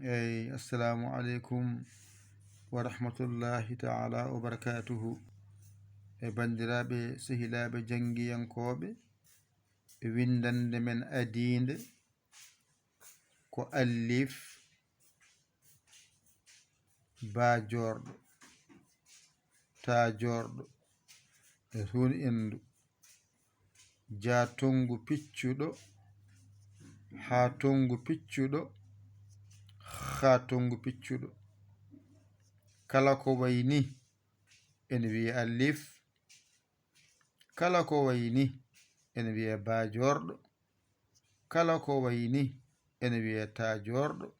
assalamu alaikum wa rahmatullahi ta'ala wa barakatuhu. Bandiraɓe sehilaɓe jangiyankoɓe, windande men adinde ko Alif Bajorɗo Tajorɗo Hun Endu Jatongu Piccuɗo Hatongu Piccuɗo Hatongu Piccuɗo. Kala ko wayni en wiye Alif, kala ko wayni en wiye Bajorɗo, kala ko wayni en wiye Tajorɗo,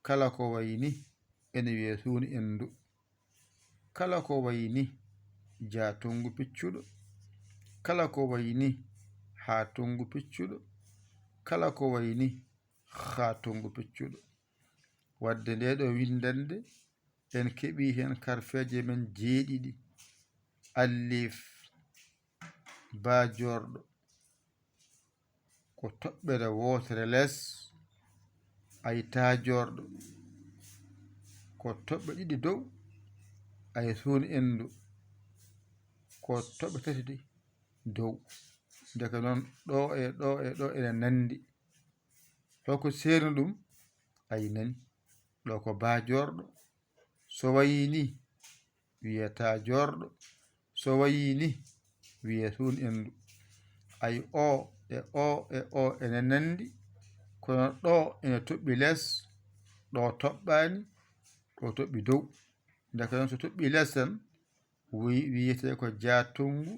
kala ko wayni en wiye Hun Endu, kala ko wayni Jatongu Piccuɗo, kala ko wayni Hatongu Piccuɗo, kala ko wayni Hatongu Piccuɗo. Wadde nde ɗo windande en keɓi hen karfeje men jeeɗiɗi: Alif Bajorɗo ko toɓɓere wotere less, ay Tajorɗo ko toɓɓe ɗiɗi dow, ay Hun Endu ko toɓɓe tati dow. Ndeka noon ɗo e ɗo e ɗo ene nandi. Holko serni ɗum? Ay nani ɗo ko Bajorɗo, so wayini wiye Tajorɗo, so wayini wiye Hun Endu. Ay o e o e o ene nandi, kono ɗo ene toɓɓi less, ɗo toɓɓani, ɗo toɓɓi dow. Ndeka noon so toɓɓi less tan wiyete ko Jatongu,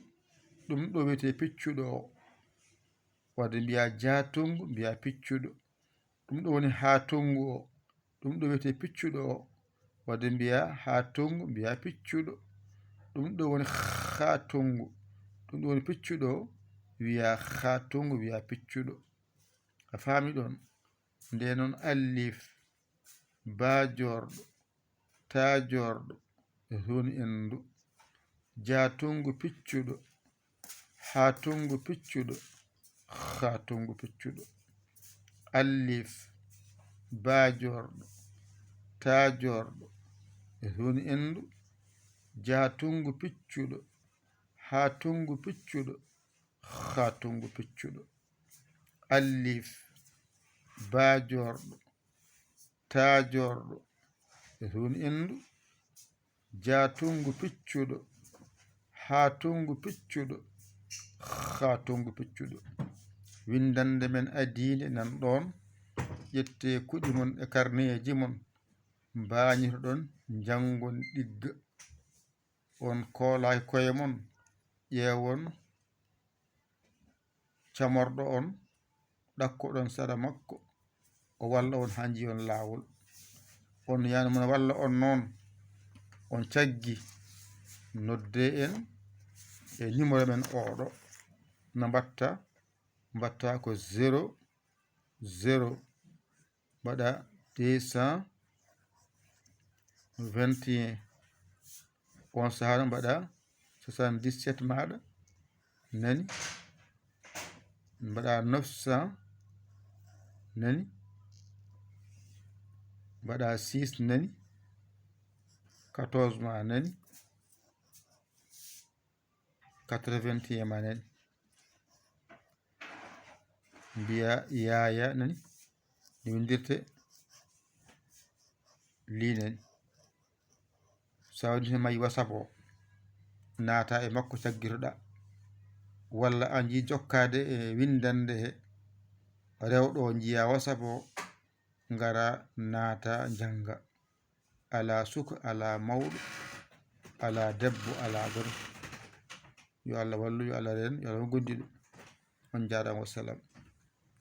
ɗum ɗo wiyete Piccuɗo o. Wadde mbiya Jatongu mbiya Piccuɗo. Ɗum ɗo woni Hatongu o, ɗum ɗo wiyete Piccuɗo o. Wadde mbiya Hatongu mbiya Piccuɗo. Ɗum ɗo woni Hatongu, ɗum ɗo woni Piccuɗo o, wiya Hatongu wiya Piccuɗo. A faami ɗon? Nde noon Alif Bajorɗo Tajorɗo Hun Endu Jatongu Piccuɗo Hatongu Piccuɗo Hatongu Piccuɗo. Alif Bajorɗo Tajorɗo Hun Endu Jatongu Piccuɗo Hatongu Piccuɗo Hatongu Piccuɗo. Alif Bajorɗo Tajorɗo Hun Endu Jatongu Piccuɗo Hatongu Piccuɗo Hatongu Piccuɗo. Windande men adinde nan ɗon. ƴette kuɗi mon e karneji mon, mbañitoɗon jangon ɗigga. On koolaki koye mon, ƴeewon camorɗo on, ɗakkoɗon saɗa makko, o walla on ha jiyon lawol. On yani mon walla on noon, on caggi nodde en e numéro men oɗo. No mbatta? Mbatta ko 00 mbaɗa 221. On saaha mbaɗa 77 maɗa, nani, mbaɗa 900, nani, mbaɗa 6, nani, 14 ma, nani, 81 ma, nani, mbiya yaya, nani, no windirte li, nani. Sawni mayi WhatsApp o, naata e makko caggitoɗa, walla an yi jokkade e windande he rewɗo jiya WhatsApp o, ngara naata janga. Ala suka, ala mawɗo, ala debbo, ala gorko. Yo Allah wallu, yo Allah ren, yo Allah gondiɗo. On jarama, wassalam.